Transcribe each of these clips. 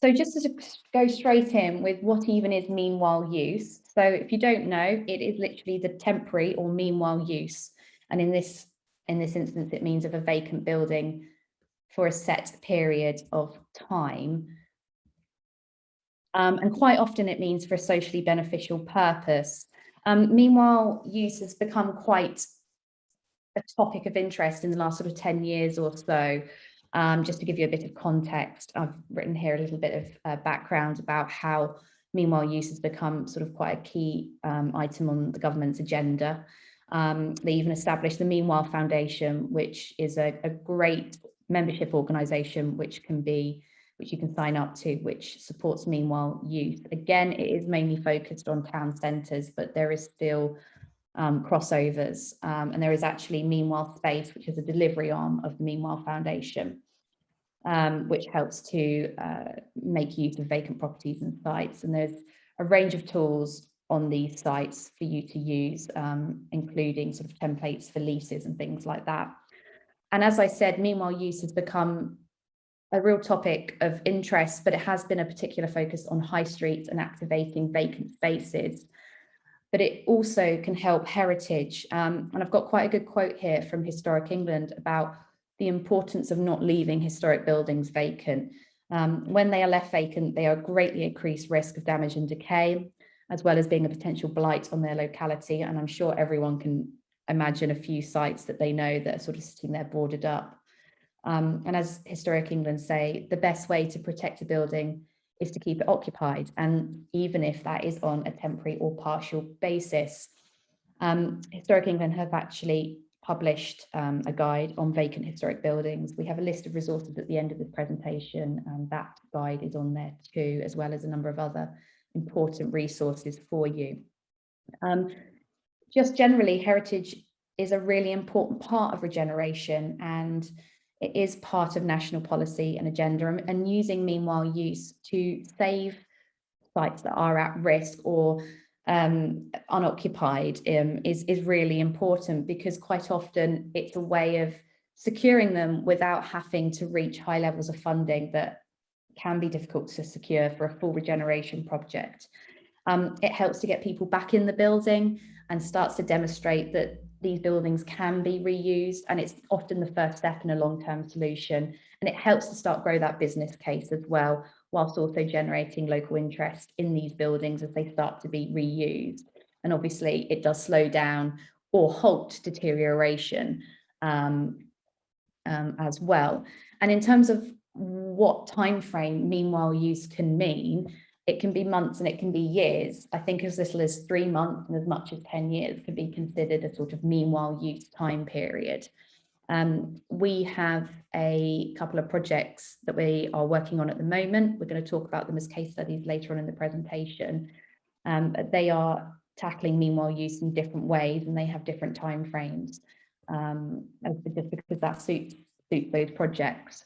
So just to go straight in with what even is meanwhile use. So if you don't know, it is literally the temporary or meanwhile use. And in this instance, it means of a vacant building for a set period of time. And quite often it means for a socially beneficial purpose. Meanwhile use has become quite a topic of interest in the last sort of 10 years or so. Just to give you a bit of context, I've written here a little bit of background about how meanwhile use has become sort of quite a key item on the government's agenda. They even established the Meanwhile Foundation, which is a great membership organisation which you can sign up to, which supports meanwhile youth. Again, it is mainly focused on town centres, but there is still crossovers, and there is actually Meanwhile Space, which is a delivery arm of the Meanwhile Foundation, which helps to make use of vacant properties and sites. And there's a range of tools on these sites for you to use, including sort of templates for leases and things like that. And as I said, meanwhile use has become a real topic of interest, but it has been a particular focus on high streets and activating vacant spaces. But it also can help heritage. And I've got quite a good quote here from Historic England about the importance of not leaving historic buildings vacant. When they are left vacant, they are greatly increased risk of damage and decay, as well as being a potential blight on their locality. And I'm sure everyone can imagine a few sites that they know that are sort of sitting there boarded up. And as Historic England say, the best way to protect a building is to keep it occupied, and even if that is on a temporary or partial basis. Historic England have actually published a guide on vacant historic buildings. We have a list of resources at the end of this presentation, and that guide is on there too, as well as a number of other important resources for you. Just generally, heritage is a really important part of regeneration, and it is part of national policy and agenda, and using meanwhile use to save sites that are at risk or unoccupied is really important, because quite often it's a way of securing them without having to reach high levels of funding that can be difficult to secure for a full regeneration project. It helps to get people back in the building and starts to demonstrate that these buildings can be reused, and it's often the first step in a long-term solution, and it helps to start grow that business case as well, whilst also generating local interest in these buildings as they start to be reused. And obviously it does slow down or halt deterioration as well. And in terms of what time frame meanwhile use can mean, it can be months and it can be years. I think as little as 3 months and as much as 10 years could be considered a sort of meanwhile use time period. We have a couple of projects that we are working on at the moment. We're going to talk about them as case studies later on in the presentation. But they are tackling meanwhile use in different ways, and they have different timeframes, just because that suits those projects.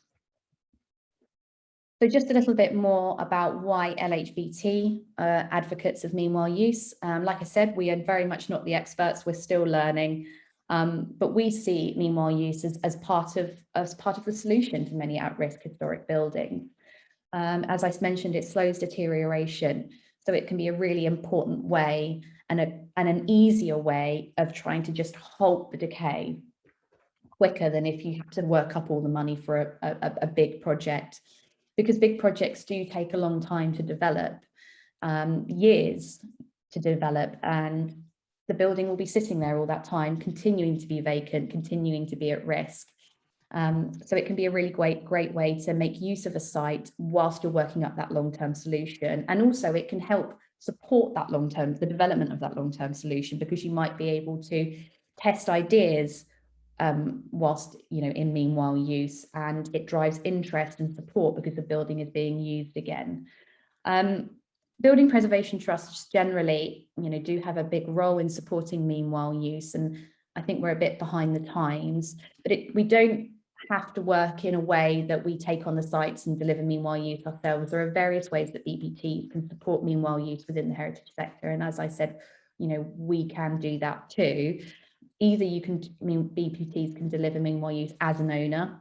So just a little bit more about why LHBT are advocates of meanwhile use. Like I said, we are very much not the experts, we're still learning, but we see meanwhile use as part of the solution to many at-risk historic buildings. As I mentioned, it slows deterioration, so it can be a really important way and an easier way of trying to just halt the decay quicker than if you have to work up all the money for a big project. Because big projects do take a long time to develop, years to develop, and the building will be sitting there all that time, continuing to be vacant, continuing to be at risk. So it can be a really great way to make use of a site whilst you're working up that long-term solution. And also it can help support that the development of that long-term solution, because you might be able to test ideas whilst in meanwhile use, and it drives interest and support because the building is being used again. Building preservation trusts generally do have a big role in supporting meanwhile use, and I think we're a bit behind the times, but we don't have to work in a way that we take on the sites and deliver meanwhile use ourselves. There are various ways that BPTs can support meanwhile use within the heritage sector, and as I said, we can do that too. Either BPTs can deliver meanwhile use as an owner,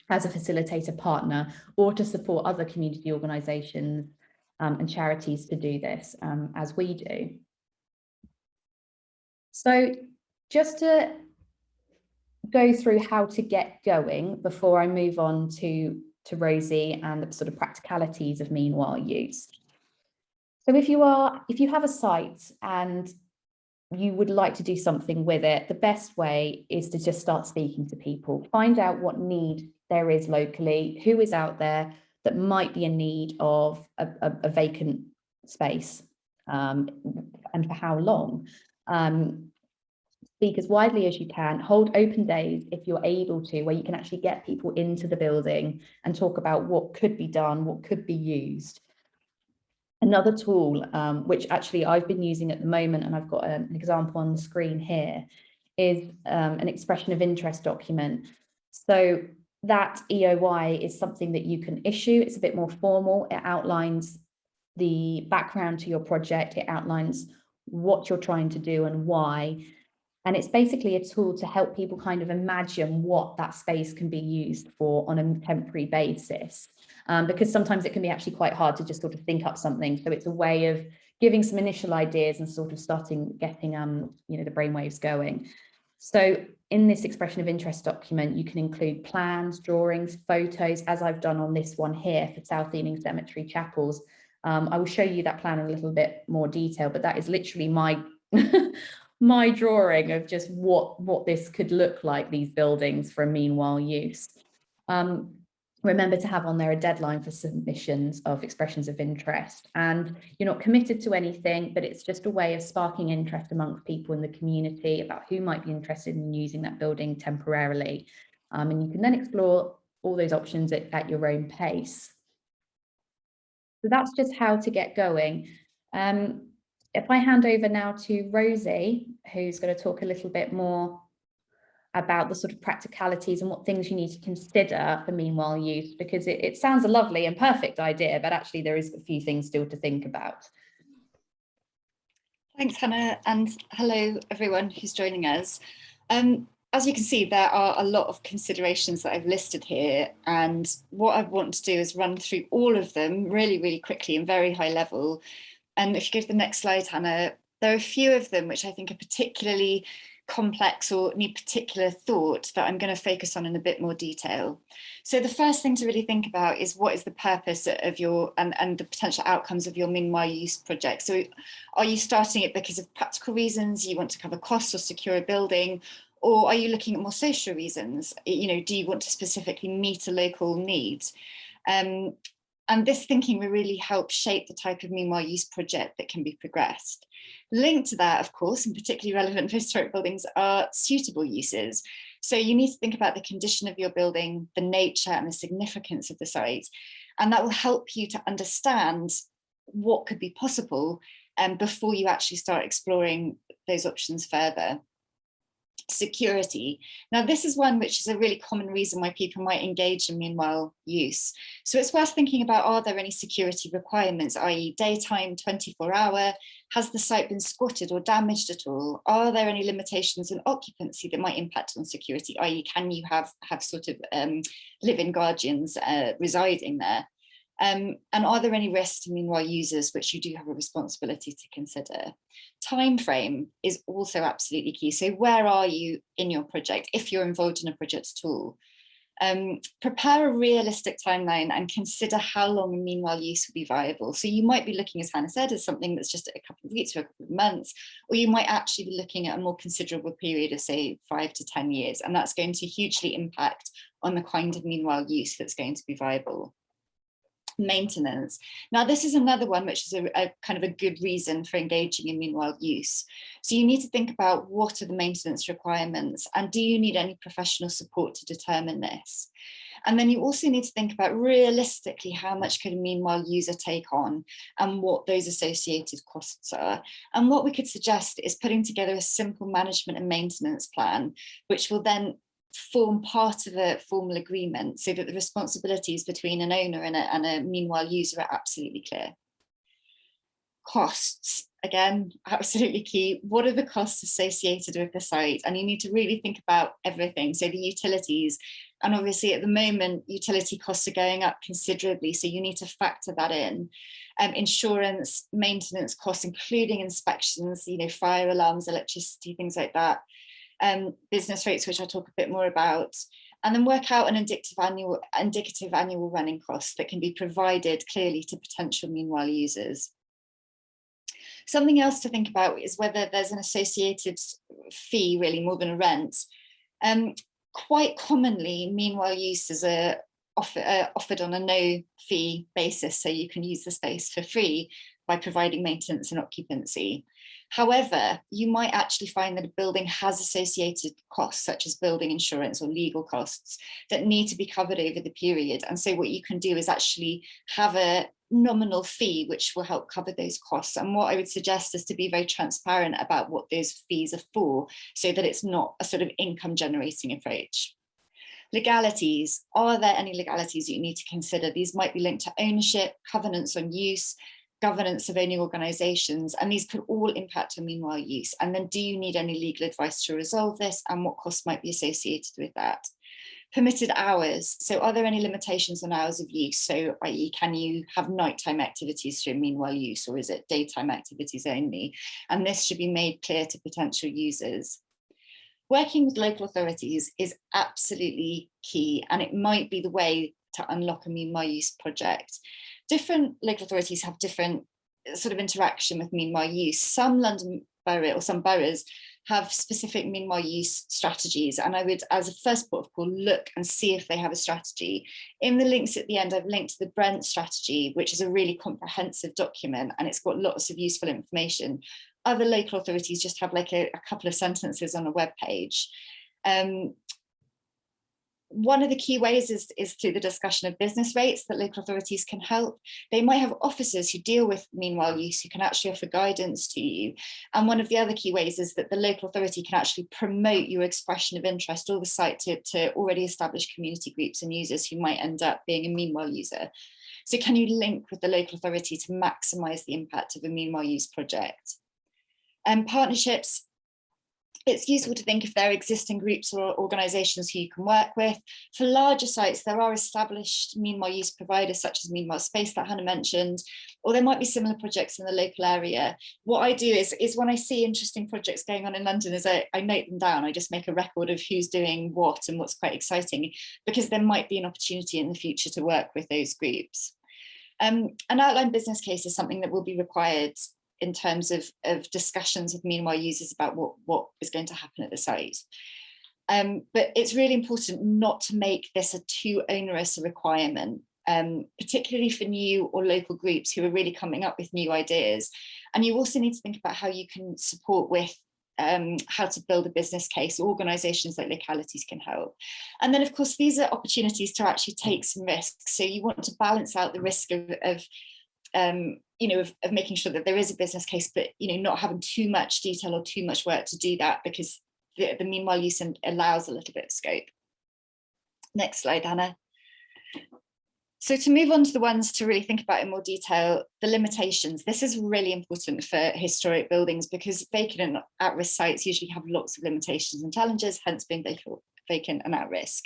as a facilitator partner, or to support other community organisations and charities to do this as we do. So just to go through how to get going before I move on to Rosie and the sort of practicalities of meanwhile use. So if you have a site and you would like to do something with it, the best way is to just start speaking to people, find out what need there is locally, who is out there that might be in need of a vacant space, and for how long. Speak as widely as you can, hold open days if you're able to, where you can actually get people into the building and talk about what could be done, what could be used. Another tool, which actually I've been using at the moment, and I've got an example on the screen here, is an expression of interest document. So that EOI is something that you can issue. It's a bit more formal. It outlines the background to your project. It outlines what you're trying to do and why. And it's basically a tool to help people kind of imagine what that space can be used for on a temporary basis. Because sometimes it can be actually quite hard to just sort of think up something. So it's a way of giving some initial ideas and sort of getting the brainwaves going. So in this expression of interest document, you can include plans, drawings, photos, as I've done on this one here for South Ealing Cemetery Chapels. I will show you that plan in a little bit more detail, but that is literally my my drawing of just what this could look like, these buildings, for a meanwhile use. Remember to have on there a deadline for submissions of expressions of interest, and you're not committed to anything, but it's just a way of sparking interest amongst people in the community about who might be interested in using that building temporarily. And you can then explore all those options at your own pace. So that's just how to get going. If I hand over now to Rosie, who's going to talk a little bit more about the sort of practicalities and what things you need to consider for meanwhile use, because it sounds a lovely and perfect idea, but actually there is a few things still to think about. Thanks, Hannah, and hello everyone who's joining us. As you can see, there are a lot of considerations that I've listed here, and what I want to do is run through all of them really, really quickly and very high level. And if you go to the next slide, Hannah, there are a few of them which I think are particularly complex or need particular thought that I'm going to focus on in a bit more detail. So the first thing to really think about is what is the purpose of your and the potential outcomes of your meanwhile use project. So are you starting it because of practical reasons, you want to cover costs or secure a building, or are you looking at more social reasons? Do you want to specifically meet a local need? And this thinking will really help shape the type of meanwhile use project that can be progressed. Linked to that, of course, and particularly relevant for historic buildings, are suitable uses. So you need to think about the condition of your building, the nature and the significance of the site, and that will help you to understand what could be possible before you actually start exploring those options further. Security. Now, this is one which is a really common reason why people might engage in meanwhile use. So it's worth thinking about, are there any security requirements, i.e. daytime, 24-hour? Has the site been squatted or damaged at all? Are there any limitations in occupancy that might impact on security, i.e. can you have sort of live-in guardians residing there? And are there any risks to meanwhile users which you do have a responsibility to consider? Time frame is also absolutely key. So where are you in your project, if you're involved in a project at all? Prepare a realistic timeline and consider how long a meanwhile use will be viable. So you might be looking, as Hannah said, as something that's just a couple of weeks or a couple of months, or you might actually be looking at a more considerable period of, say, 5 to 10 years. And that's going to hugely impact on the kind of meanwhile use that's going to be viable. Maintenance. Now, this is another one which is a kind of a good reason for engaging in meanwhile use. So you need to think about what are the maintenance requirements, and do you need any professional support to determine this? And then you also need to think about realistically how much could a meanwhile user take on and what those associated costs are. And what we could suggest is putting together a simple management and maintenance plan, which will then form part of a formal agreement so that the responsibilities between an owner and a meanwhile user are absolutely clear. Costs, again, absolutely key. What are the costs associated with the site? And you need to really think about everything. So the utilities, And obviously at the moment, utility costs are going up considerably, so you need to factor that in. Insurance, maintenance costs, including inspections, you know, fire alarms, electricity, things like that. Business rates, which I'll talk a bit more about. And then work out an indicative annual running cost that can be provided clearly to potential meanwhile users. Something else to think about is whether there's an associated fee, really more than a rent. Quite commonly, meanwhile uses are offered on a no fee basis, so you can use the space for free by providing maintenance and occupancy. However, you might actually find that a building has associated costs, such as building insurance or legal costs, that need to be covered over the period. And so what you can do is actually have a nominal fee which will help cover those costs. And what I would suggest is to be very transparent about what those fees are for, so that it's not a sort of income generating approach. Legalities. Are there any legalities that you need to consider? These might be linked to ownership, covenants on use, governance of owning organisations, and these could all impact on meanwhile use. And then do you need any legal advice to resolve this, and what costs might be associated with that? Permitted hours. So are there any limitations on hours of use? So i.e. can you have nighttime activities through meanwhile use, or is it daytime activities only? And this should be made clear to potential users. Working with local authorities is absolutely key, and it might be the way to unlock a meanwhile use project. Different local authorities have different sort of interaction with meanwhile use. Some London borough or some boroughs have specific meanwhile use strategies, and I would, as a first port of call, look and see if they have a strategy. In the links at the end, I've linked to the Brent strategy, which is a really comprehensive document, and it's got lots of useful information. Other local authorities just have like a couple of sentences on a web page. One of the key ways is through the discussion of business rates that local authorities can help. They might have officers who deal with meanwhile use who can actually offer guidance to you. And one of the other key ways is that the local authority can actually promote your expression of interest or the site to already established community groups and users who might end up being a meanwhile user. So can you link with the local authority to maximise the impact of a meanwhile use project? Partnerships. It's useful to think if there are existing groups or organisations who you can work with. For larger sites, there are established meanwhile use providers such as Meanwhile Space that Hannah mentioned, or there might be similar projects in the local area. What I do is when I see interesting projects going on in London, is I note them down. I just make a record of who's doing what and what's quite exciting, because there might be an opportunity in the future to work with those groups. An outline business case is something that will be required in terms of discussions with meanwhile users about what is going to happen at the site. But it's really important not to make this a too onerous a requirement, particularly for new or local groups who are really coming up with new ideas. And you also need to think about how you can support with how to build a business case. Organisations like localities can help. And then of course, these are opportunities to actually take some risks. So you want to balance out the risk of making sure that there is a business case, but not having too much detail or too much work to do that, because the meanwhile use allows a little bit of scope. Next slide, Hannah. So to move on to the ones to really think about in more detail, the limitations. This is really important for historic buildings, because vacant and at-risk sites usually have lots of limitations and challenges, hence being vacant and at risk.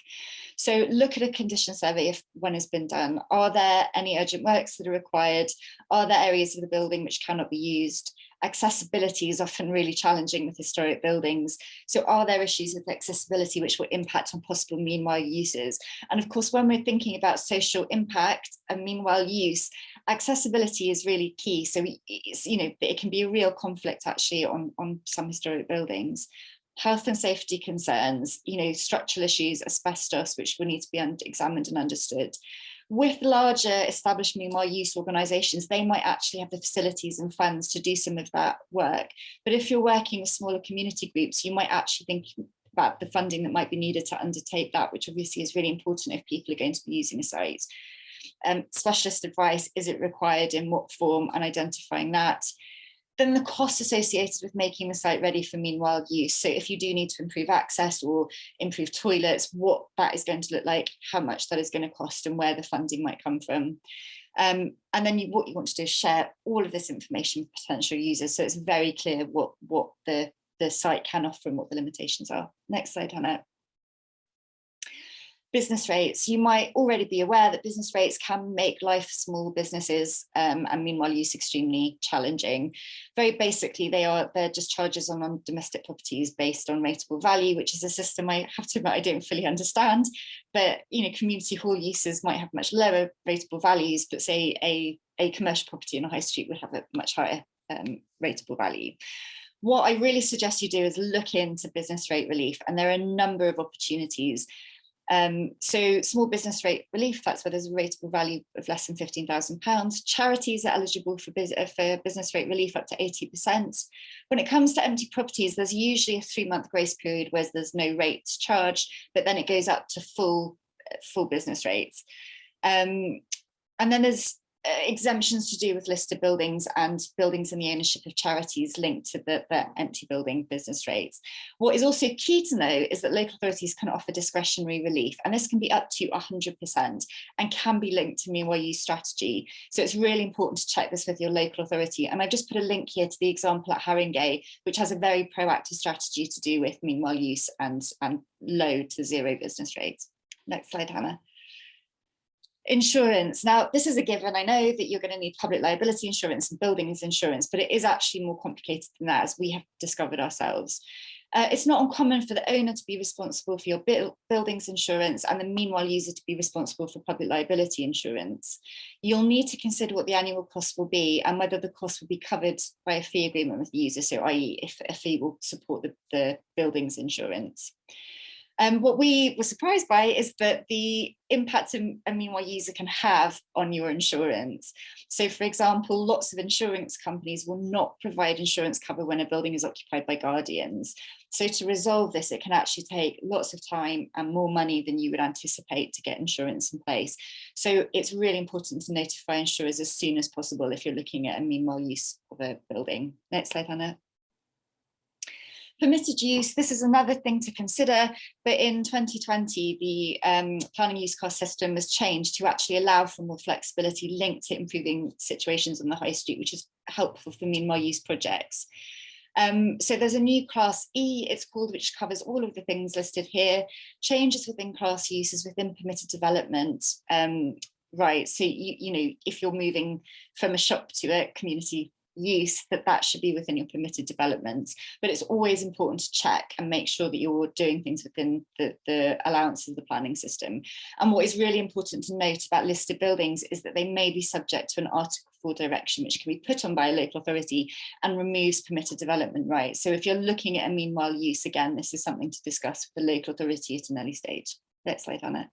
So look at a condition survey if one has been done. Are there any urgent works that are required? Are there areas of the building which cannot be used? Accessibility is often really challenging with historic buildings. So are there issues with accessibility which will impact on possible meanwhile uses? And of course, when we're thinking about social impact and meanwhile use, accessibility is really key. So it can be a real conflict actually on some historic buildings. Health and safety concerns, structural issues, asbestos, which will need to be examined and understood. With larger established meanwhile use organisations, they might actually have the facilities and funds to do some of that work. But if you're working with smaller community groups, you might actually think about the funding that might be needed to undertake that, which obviously is really important if people are going to be using a site. Specialist advice, is it required, in what form, and identifying that. Then the costs associated with making the site ready for meanwhile use. So if you do need to improve access or improve toilets, what that is going to look like, how much that is going to cost, and where the funding might come from. And then what you want to do is share all of this information with potential users, so it's very clear what the site can offer and what the limitations are. Next slide, Hannah. Business rates, you might already be aware that business rates can make life for small businesses and meanwhile use extremely challenging. Very basically, they're just charges on domestic properties based on rateable value, which is a system I have to admit I don't fully understand. But community hall uses might have much lower rateable values, but say a commercial property in a high street would have a much higher rateable value. What I really suggest you do is look into business rate relief, and there are a number of opportunities. So small business rate relief, that's where there's a rateable value of less than £15,000. Charities are eligible for business rate relief up to 80%. When it comes to empty properties, there's usually a 3-month grace period where there's no rates charged, but then it goes up to full business rates. And then there's exemptions to do with listed buildings and buildings in the ownership of charities linked to the empty building business rates. What is also key to know is that local authorities can offer discretionary relief, and this can be up to 100% and can be linked to meanwhile use strategy. So it's really important to check this with your local authority. And I've just put a link here to the example at Haringey, which has a very proactive strategy to do with meanwhile use and low to zero business rates. Next slide, Hannah. Insurance. Now, this is a given. I know that you're going to need public liability insurance and buildings insurance, but it is actually more complicated than that, as we have discovered ourselves. It's not uncommon for the owner to be responsible for your buildings insurance and the meanwhile user to be responsible for public liability insurance. You'll need to consider what the annual cost will be and whether the cost will be covered by a fee agreement with the user, so i.e. if a fee will support the buildings insurance. What we were surprised by is that the impact a meanwhile user can have on your insurance. So, for example, lots of insurance companies will not provide insurance cover when a building is occupied by guardians. So to resolve this, it can actually take lots of time and more money than you would anticipate to get insurance in place. So it's really important to notify insurers as soon as possible if you're looking at a meanwhile use of a building. Next slide, Hannah. Permitted use, this is another thing to consider, but in 2020, the planning use cost system was changed to actually allow for more flexibility linked to improving situations on the high street, which is helpful for meanwhile use projects. So there's a new class E, it's called, which covers all of the things listed here. Changes within class uses within permitted development. Right, so you know, if you're moving from a shop to a community use, that should be within your permitted developments, but it's always important to check and make sure that you're doing things within the allowances of the planning system. And what is really important to note about listed buildings is that they may be subject to an Article 4 direction, which can be put on by a local authority and removes permitted development rights. So if you're looking at a meanwhile use, again, this is something to discuss with the local authority at an early stage. Next slide, Hannah.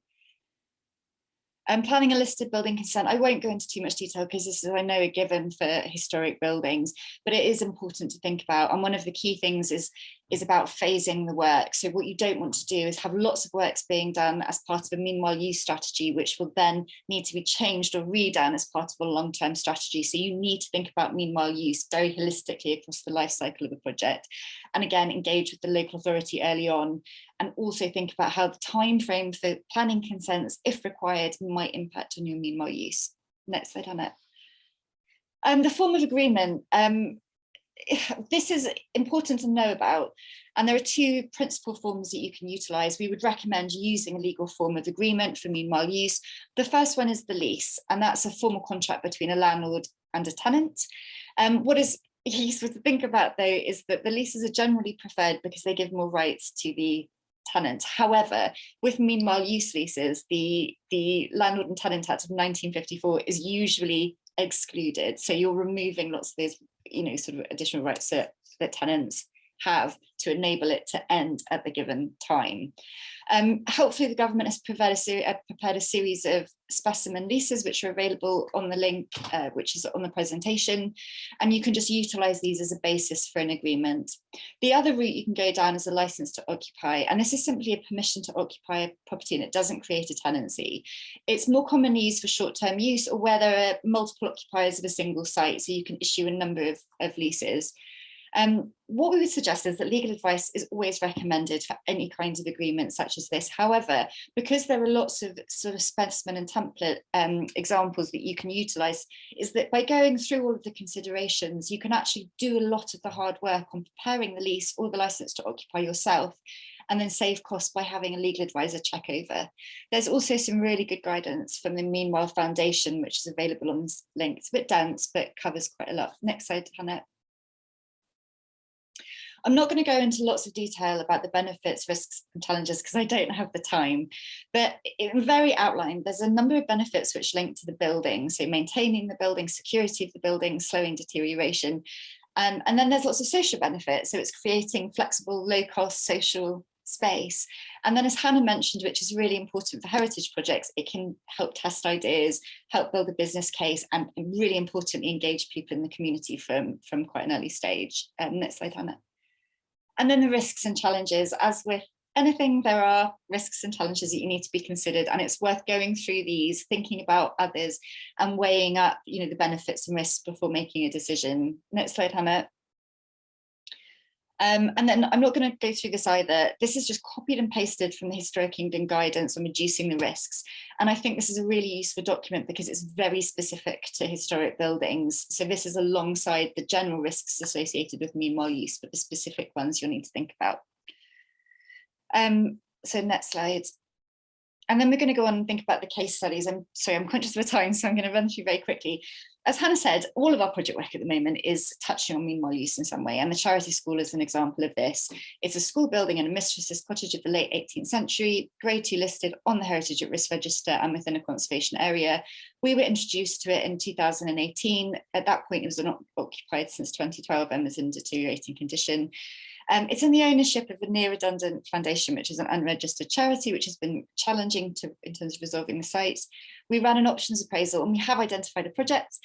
Planning a listed building consent, I won't go into too much detail because this is, I know, a given for historic buildings, but it is important to think about. And one of the key things is about phasing the work. So what you don't want to do is have lots of works being done as part of a meanwhile use strategy, which will then need to be changed or redone as part of a long-term strategy. So you need to think about meanwhile use very holistically across the life cycle of a project. And again, engage with the local authority early on, and also think about how the time frame for planning consents, if required, might impact on your meanwhile use. Next slide, Hannah. The form of agreement. This is important to know about, and there are two principal forms that you can utilise. We would recommend using a legal form of agreement for meanwhile use. The first one is the lease, and that's a formal contract between a landlord and a tenant. What is useful to think about, though, is that the leases are generally preferred because they give more rights to the tenant. However, with meanwhile use leases, the Landlord and Tenant Act of 1954 is usually excluded. So you're removing lots of those, you know, sort of additional rights that tenants have to enable it to end at the given time. Hopefully the government has prepared a series of specimen leases which are available on the link, which is on the presentation, and you can just utilise these as a basis for an agreement. The other route you can go down is a licence to occupy, and this is simply a permission to occupy a property, and it doesn't create a tenancy. It's more commonly used for short-term use or where there are multiple occupiers of a single site, so you can issue a number of leases. What we would suggest is that legal advice is always recommended for any kinds of agreement such as this. However, because there are lots of sort of specimen and template examples that you can utilise, is that by going through all of the considerations, you can actually do a lot of the hard work on preparing the lease or the licence to occupy yourself. and then save costs by having a legal advisor check over. There's also some really good guidance from the Meanwhile Foundation, which is available on this link. It's a bit dense, but covers quite a lot. Next slide, Hannah. I'm not going to go into lots of detail about the benefits, risks and challenges because I don't have the time, but in very outline, there's a number of benefits which link to the building. So maintaining the building, security of the building, slowing deterioration. And then there's lots of social benefits. So it's creating flexible, low cost social space. And then as Hannah mentioned, which is really important for heritage projects, it can help test ideas, help build a business case, and really importantly, engage people in the community from quite an early stage. Next slide, Hannah. And then the risks and challenges. As with anything, there are risks and challenges that you need to be considered, and it's worth going through these, thinking about others and weighing up, the benefits and risks before making a decision. Next slide, Hannah. And then I'm not going to go through this either. This is just copied and pasted from the Historic England guidance on reducing the risks. And I think this is a really useful document because it's very specific to historic buildings. So this is alongside the general risks associated with meanwhile use, but the specific ones you'll need to think about. So next slide. And then we're going to go on and think about the case studies. I'm sorry, I'm conscious of the time, so I'm going to run through very quickly. As Hannah said, all of our project work at the moment is touching on meanwhile use in some way, and the Charity School is an example of this. It's a school building and a mistress's cottage of the late 18th century, Grade 2 listed on the Heritage at Risk Register and within a conservation area. We were introduced to it in 2018. At that point, it was not occupied since 2012 and was in deteriorating condition. It's in the ownership of a near redundant foundation, which is an unregistered charity, which has been challenging in terms of resolving the site. We ran an options appraisal and we have identified a project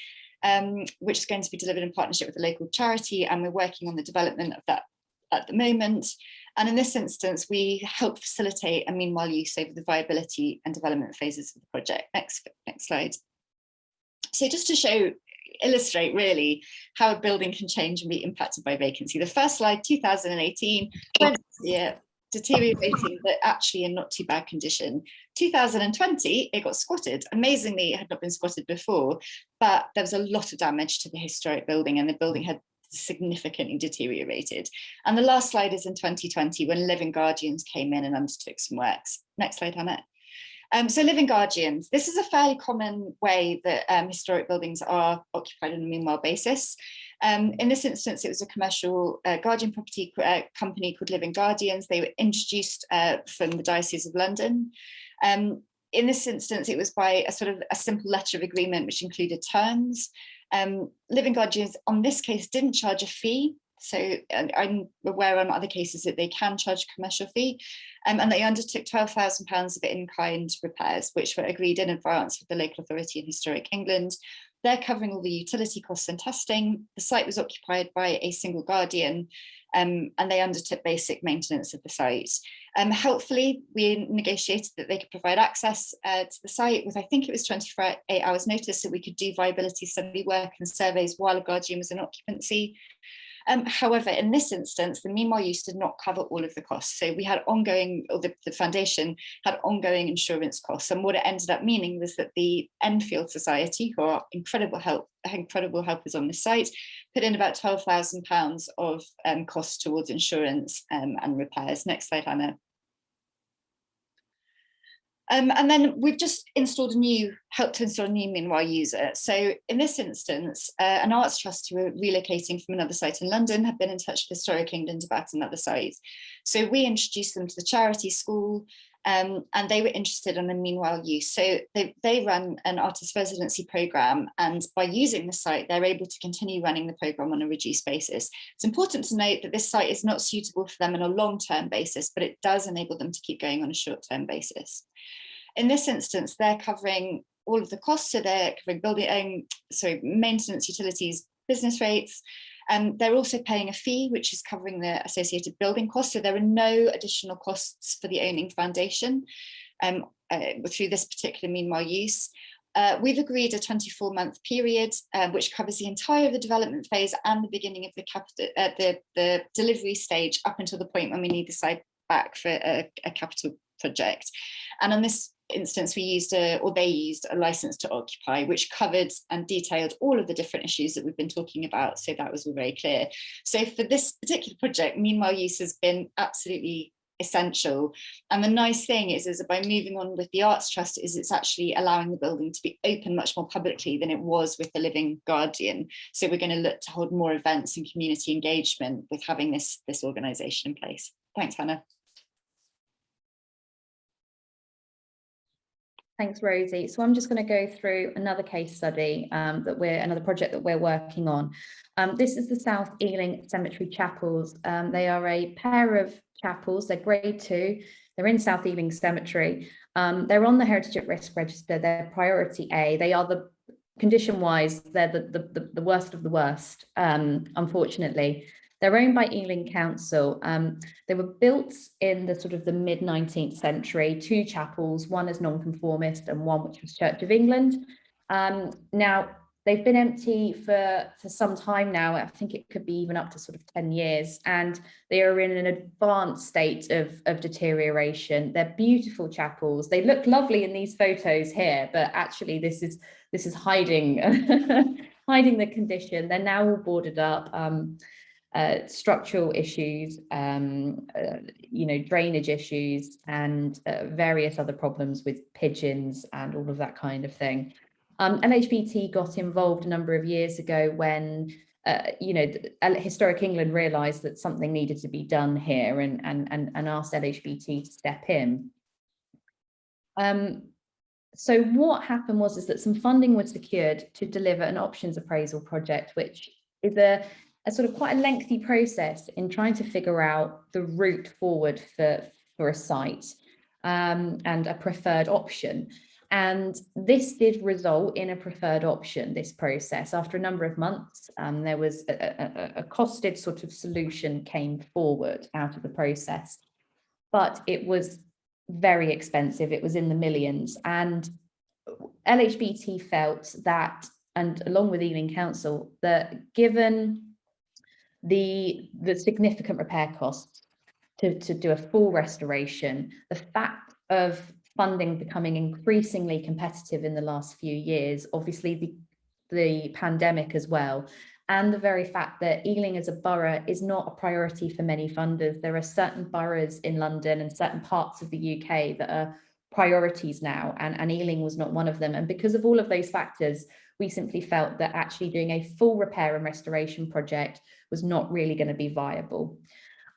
which is going to be delivered in partnership with a local charity, and we're working on the development of that at the moment. And in this instance, we help facilitate a meanwhile use over the viability and development phases of the project. Next slide. So just to illustrate really how a building can change and be impacted by vacancy. The first slide, 2018, deteriorating, but actually in not too bad condition. 2020, it got squatted. Amazingly, it had not been squatted before, but there was a lot of damage to the historic building and the building had significantly deteriorated. And the last slide is in 2020 when Living Guardians came in and undertook some works. Next slide, Hannah. So Living Guardians, this is a fairly common way that historic buildings are occupied on a meanwhile basis. In this instance, it was a commercial guardian property company called Living Guardians. They were introduced from the Diocese of London. In this instance, it was by a simple letter of agreement, which included terms. Living Guardians, on this case, didn't charge a fee. So I'm aware on other cases that they can charge a commercial fee, and they undertook £12,000 of in-kind repairs, which were agreed in advance with the local authority in Historic England. They're covering all the utility costs and testing. The site was occupied by a single guardian, and they undertook basic maintenance of the site. Helpfully, we negotiated that they could provide access to the site with, I think it was 28 hours notice, so we could do viability study work and surveys while a guardian was in occupancy. However, in this instance, the meanwhile use did not cover all of the costs. So we had ongoing, or the foundation had ongoing insurance costs. And what it ended up meaning was that the Enfield Society, who are incredible helpers on the site, put in about £12,000 of costs towards insurance and repairs. Next slide, Hannah. And then we've just helped to install a new meanwhile user. So in this instance, an arts trust who are relocating from another site in London have been in touch with Historic England about another site. So we introduced them to the Charity School, and they were interested in a meanwhile use. So they run an artist residency programme, and by using the site, they're able to continue running the programme on a reduced basis. It's important to note that this site is not suitable for them on a long-term basis, but it does enable them to keep going on a short-term basis. In this instance, they're covering all of the costs, so they're covering maintenance, utilities, business rates, and they're also paying a fee, which is covering the associated building costs. So there are no additional costs for the owning foundation through this particular meanwhile use. We've agreed a 24-month period, which covers the entire of the development phase and the beginning of the delivery stage up until the point when we need the site back for a capital project. And on this instance, they used a license to occupy, which covered and detailed all of the different issues that we've been talking about. So that was all very clear. So for this particular project, meanwhile use has been absolutely essential. And the nice thing is by moving on with the Arts Trust is it's actually allowing the building to be open much more publicly than it was with the Living Guardian. So we're going to look to hold more events and community engagement with having this organisation in place. Thanks, Hannah. Thanks, Rosie. So I'm just going to go through another case study another project that we're working on. This is the South Ealing Cemetery Chapels. They are a pair of chapels. They're grade 2. They're in South Ealing Cemetery. They're on the Heritage at Risk Register. They're priority A. They are the condition-wise, they're the worst of the worst, unfortunately. They're owned by Ealing Council. They were built in the sort of the mid-19th century, 2 chapels, one as non-conformist and one which was Church of England. Now, they've been empty for some time now. I think it could be even up to sort of 10 years, and they are in an advanced state of deterioration. They're beautiful chapels. They look lovely in these photos here, but actually this is hiding hiding the condition. They're now all boarded up. Structural issues, drainage issues, and various other problems with pigeons and all of that kind of thing. LHBT got involved a number of years ago when Historic England realised that something needed to be done here and asked LHBT to step in. So what happened was that some funding was secured to deliver an options appraisal project, which is a sort of quite a lengthy process in trying to figure out the route forward for a site and a preferred option. And this did result in a preferred option, this process. After a number of months, there was a costed sort of solution came forward out of the process, but it was very expensive. It was in the millions. And LHBT felt that, and along with Ealing Council, that given the significant repair costs to do a full restoration, the fact of funding becoming increasingly competitive in the last few years, obviously the pandemic as well, and the very fact that Ealing as a borough is not a priority for many funders. There are certain boroughs in London and certain parts of the UK that are priorities now, and Ealing was not one of them. And because of all of those factors, we simply felt that actually doing a full repair and restoration project was not really going to be viable.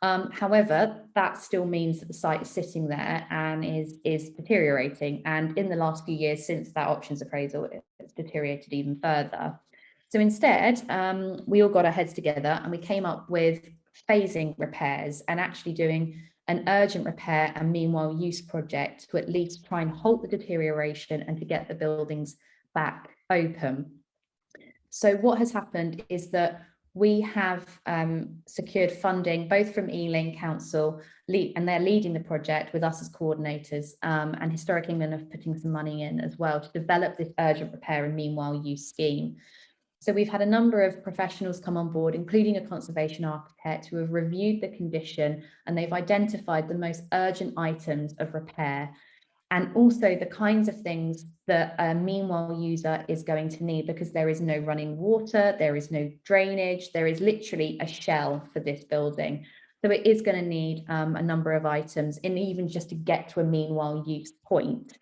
However, that still means that the site is sitting there and is deteriorating. And in the last few years since that options appraisal, it's deteriorated even further. So instead, we all got our heads together and we came up with phasing repairs and actually doing an urgent repair and meanwhile use project to at least try and halt the deterioration and to get the buildings back open. So what has happened is that we have secured funding both from Ealing Council, and they're leading the project with us as coordinators, and Historic England are putting some money in as well to develop this urgent repair and meanwhile use scheme. So we've had a number of professionals come on board, including a conservation architect, who have reviewed the condition, and they've identified the most urgent items of repair, and also the kinds of things that a meanwhile user is going to need, because there is no running water, there is no drainage, there is literally a shell for this building. So it is going to need a number of items, and even just to get to a meanwhile use point.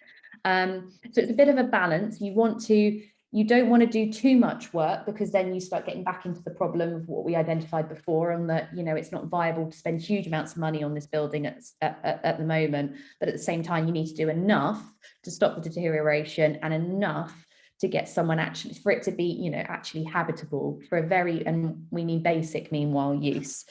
So it's a bit of a balance. You don't want to do too much work, because then you start getting back into the problem of what we identified before, and that, it's not viable to spend huge amounts of money on this building at the moment. But at the same time, you need to do enough to stop the deterioration and enough to get someone actually, for it to be, actually habitable for a very, and we mean basic meanwhile use.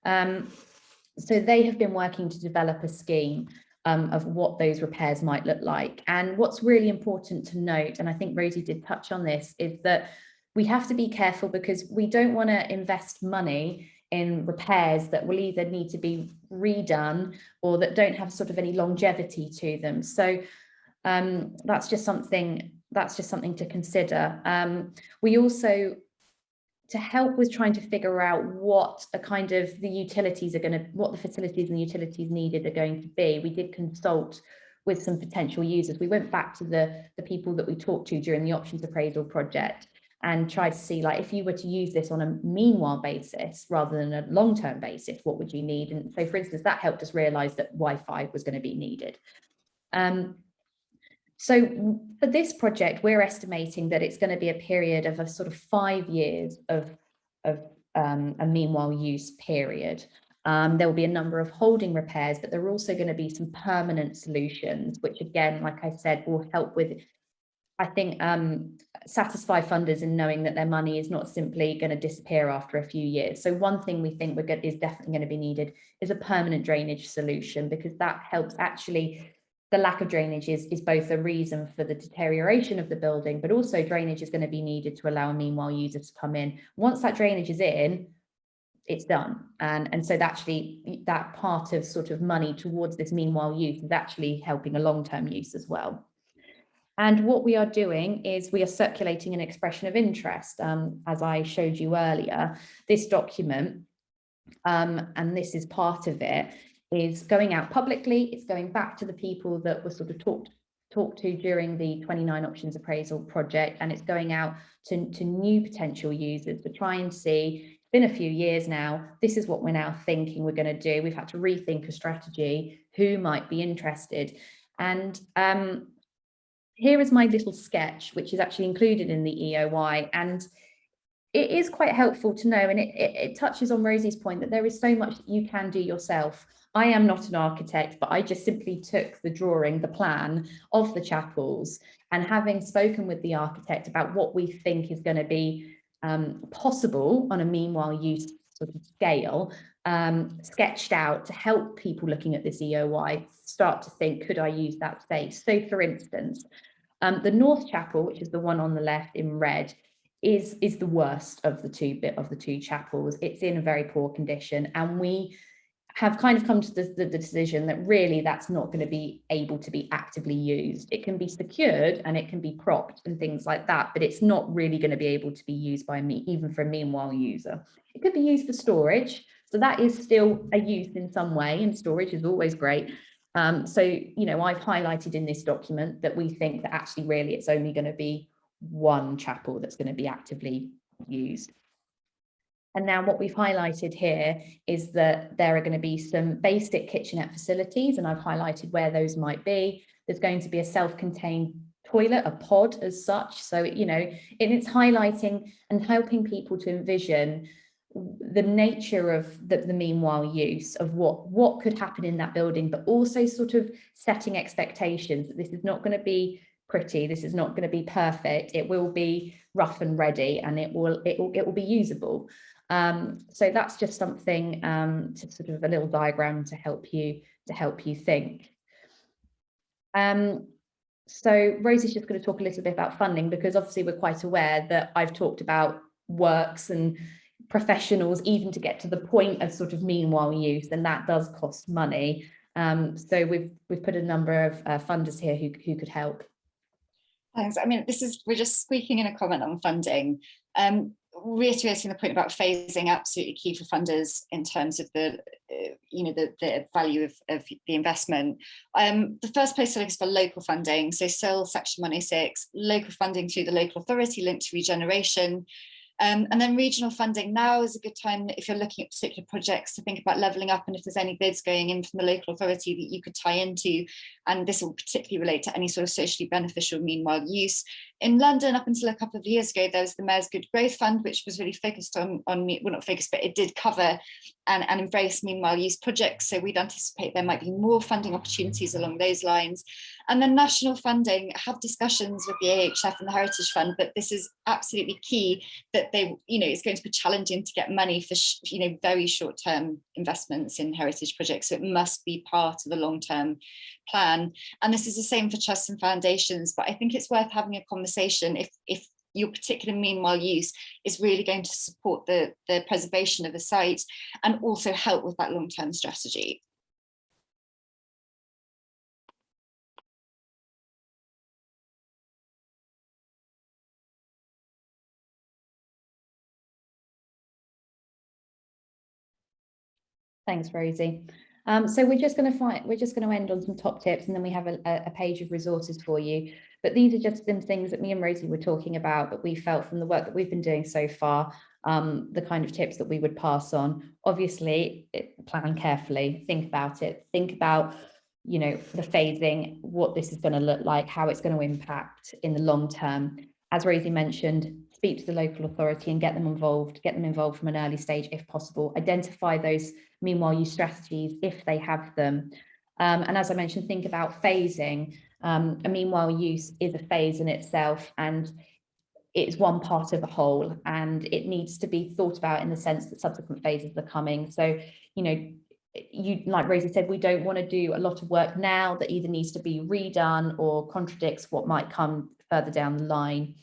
So they have been working to develop a scheme of what those repairs might look like. And what's really important to note, and I think Rosie did touch on this, is that we have to be careful, because we don't want to invest money in repairs that will either need to be redone or that don't have sort of any longevity to them. So that's just something to consider. We also, to help with trying to figure out what a kind of what the facilities and the utilities needed are going to be, we did consult with some potential users. We went back to the people that we talked to during the options appraisal project, and try to see, like, if you were to use this on a meanwhile basis rather than a long-term basis, what would you need? And so, for instance, that helped us realize that Wi-Fi was going to be needed. So for this project, we're estimating that it's going to be a period of a sort of 5 years of a meanwhile use period. There will be a number of holding repairs, but there are also going to be some permanent solutions, which again, like I said, will help with, I think, satisfy funders in knowing that their money is not simply going to disappear after a few years. So one thing we think is definitely going to be needed is a permanent drainage solution, because that helps actually. The lack of drainage is both a reason for the deterioration of the building, but also drainage is going to be needed to allow meanwhile users to come in. Once that drainage is in, it's done. And so actually that part of sort of money towards this meanwhile use is actually helping a long-term use as well. And what we are doing is we are circulating an expression of interest, as I showed you earlier. This document, and this is part of it, is going out publicly. It's going back to the people that were sort of talked to during the 29 options appraisal project, and it's going out to new potential users to try and see, it's been a few years now, this is what we're now thinking we're going to do. We've had to rethink a strategy, who might be interested. And here is my little sketch, which is actually included in the EOI, and it is quite helpful to know, and it touches on Rosie's point that there is so much that you can do yourself. I am not an architect, but I just simply took the drawing, the plan of the chapels, and having spoken with the architect about what we think is going to be possible on a meanwhile use sort of scale, sketched out to help people looking at this EOI start to think, could I use that space? So for instance, the North Chapel, which is the one on the left in red, is the worst of the two chapels. It's in a very poor condition, and we have kind of come to the decision that really that's not going to be able to be actively used. It can be secured and it can be propped and things like that, but it's not really going to be able to be used by me, even for a meanwhile user. It could be used for storage, so that is still a use in some way, and storage is always great. So, you know, I've highlighted in this document that we think that actually really it's only going to be one chapel that's going to be actively used. And now what we've highlighted here is that there are going to be some basic kitchenette facilities, and I've highlighted where those might be. There's going to be a self-contained toilet, a pod as such. So, you know, it's highlighting and helping people to envision the nature of the meanwhile use of what could happen in that building, but also sort of setting expectations that this is not going to be pretty, this is not going to be perfect, it will be rough and ready, and it will be usable. So that's just something to sort of a little diagram to help you think. So Rosie's just going to talk a little bit about funding, because obviously we're quite aware that I've talked about works and professionals even to get to the point of sort of meanwhile use, and that does cost money. So we've put a number of funders here who could help. Thanks. I mean, we're just squeaking in a comment on funding. Reiterating the point about phasing, absolutely key for funders in terms of the value of the investment. The first place to look is for local funding. So SIL Section 106, local funding through the local authority linked to regeneration. And then regional funding. Now is a good time if you're looking at particular projects to think about levelling up, and if there's any bids going in from the local authority that you could tie into, and this will particularly relate to any sort of socially beneficial meanwhile use. In London, up until a couple of years ago, there was the Mayor's Good Growth Fund, which was really focused on well, not focused, but it did cover and embrace meanwhile use projects. So we'd anticipate there might be more funding opportunities along those lines. And then national funding, have discussions with the AHF and the Heritage Fund, but this is absolutely key that it's going to be challenging to get money for, very short-term investments in heritage projects. So it must be part of the long-term plan. And this is the same for trusts and foundations, but I think it's worth having a conversation if your particular meanwhile use is really going to support the preservation of a site and also help with that long-term strategy. Thanks, Rosie. So we're just going to end on some top tips, and then we have a page of resources for you. But these are just some things that me and Rosie were talking about that we felt from the work that we've been doing so far, the kind of tips that we would pass on. Obviously, plan carefully, think about it, think about, you know, the phasing, what this is going to look like, how it's going to impact in the long term. As Rosie mentioned, speak to the local authority and get them involved from an early stage if possible. Identify those meanwhile use strategies if they have them. And as I mentioned, think about phasing. A meanwhile use is a phase in itself, and it's one part of a whole, and it needs to be thought about in the sense that subsequent phases are coming. So, you know, like Rosie said, we don't want to do a lot of work now that either needs to be redone or contradicts what might come further down the line.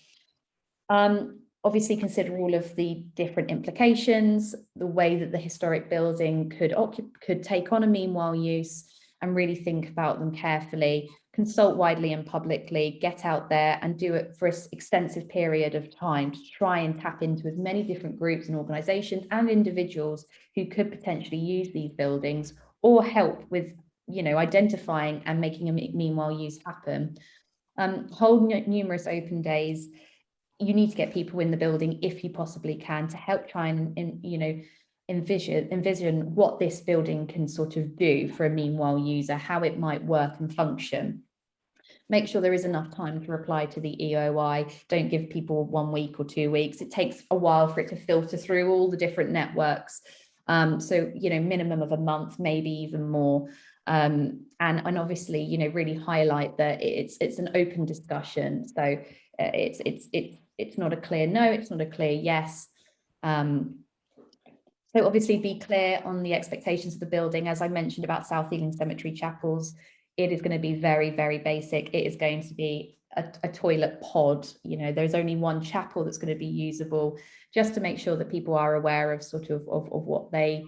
Obviously consider all of the different implications, the way that the historic building could take on a meanwhile use, and really think about them carefully. Consult widely and publicly, get out there and do it for an extensive period of time to try and tap into as many different groups and organisations and individuals who could potentially use these buildings or help with, you know, identifying and making a meanwhile use happen. Hold numerous open days. You need to get people in the building if you possibly can to help try and you know, envision what this building can sort of do for a meanwhile user, how it might work and function. Make sure there is enough time to reply to the EOI. Don't give people 1 week or 2 weeks. It takes a while for it to filter through all the different networks. So, you know, minimum of a month, maybe even more. And obviously, you know, really highlight that it's an open discussion. So it's not a clear no, it's not a clear yes. So obviously be clear on the expectations of the building. As I mentioned about South Ealing Cemetery chapels, it is going to be very, very basic. It is going to be a toilet pod. You know, there's only one chapel that's going to be usable, just to make sure that people are aware of sort of what they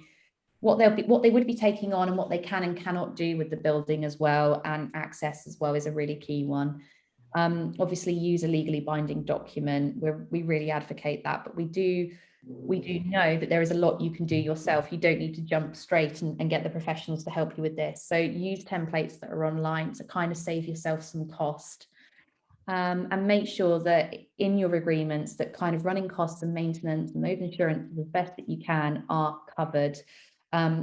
would be taking on and what they can and cannot do with the building as well, and access as well is a really key one. Obviously use a legally binding document. We really advocate that, but we do know that there is a lot you can do yourself. You don't need to jump straight and get the professionals to help you with this. So use templates that are online to kind of save yourself some cost. And make sure that in your agreements that kind of running costs and maintenance and those insurances as best that you can are covered.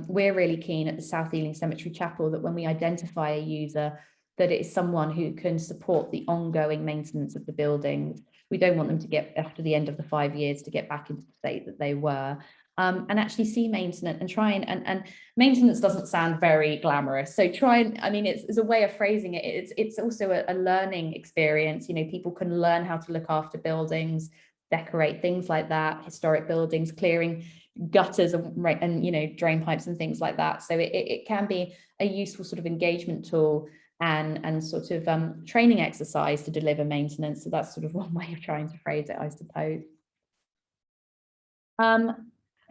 We're really keen at the South Ealing Cemetery Chapel that when we identify a user, that it is someone who can support the ongoing maintenance of the buildings. We don't want them to get, after the end of the 5 years, to get back into the state that they were. And actually see maintenance and try and maintenance doesn't sound very glamorous. So try and, I mean, it's a way of phrasing it. It's also a learning experience. You know, people can learn how to look after buildings, decorate, things like that, historic buildings, clearing gutters and you know, drain pipes and things like that. So it can be a useful sort of engagement tool and sort of training exercise to deliver maintenance. So that's sort of one way of trying to phrase it, I suppose.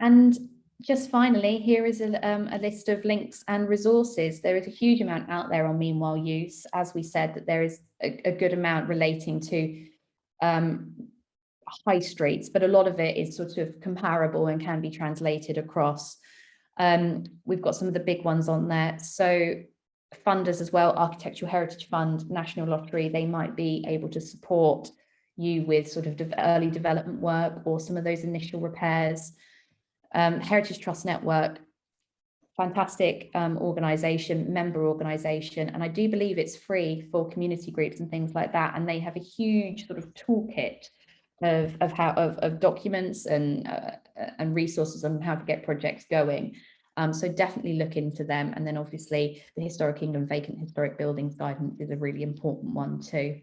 And just finally, here is a list of links and resources. There is a huge amount out there on meanwhile use. As we said, that there is a good amount relating to high streets, but a lot of it is sort of comparable and can be translated across. We've got some of the big ones on there. So funders as well, Architectural Heritage Fund, National Lottery, they might be able to support you with sort of early development work or some of those initial repairs. Heritage Trust Network, fantastic organisation, member organisation, and I do believe it's free for community groups and things like that. And they have a huge sort of toolkit of documents and resources on how to get projects going. So definitely look into them. And then obviously the Historic England Vacant Historic Buildings Guidance is a really important one too.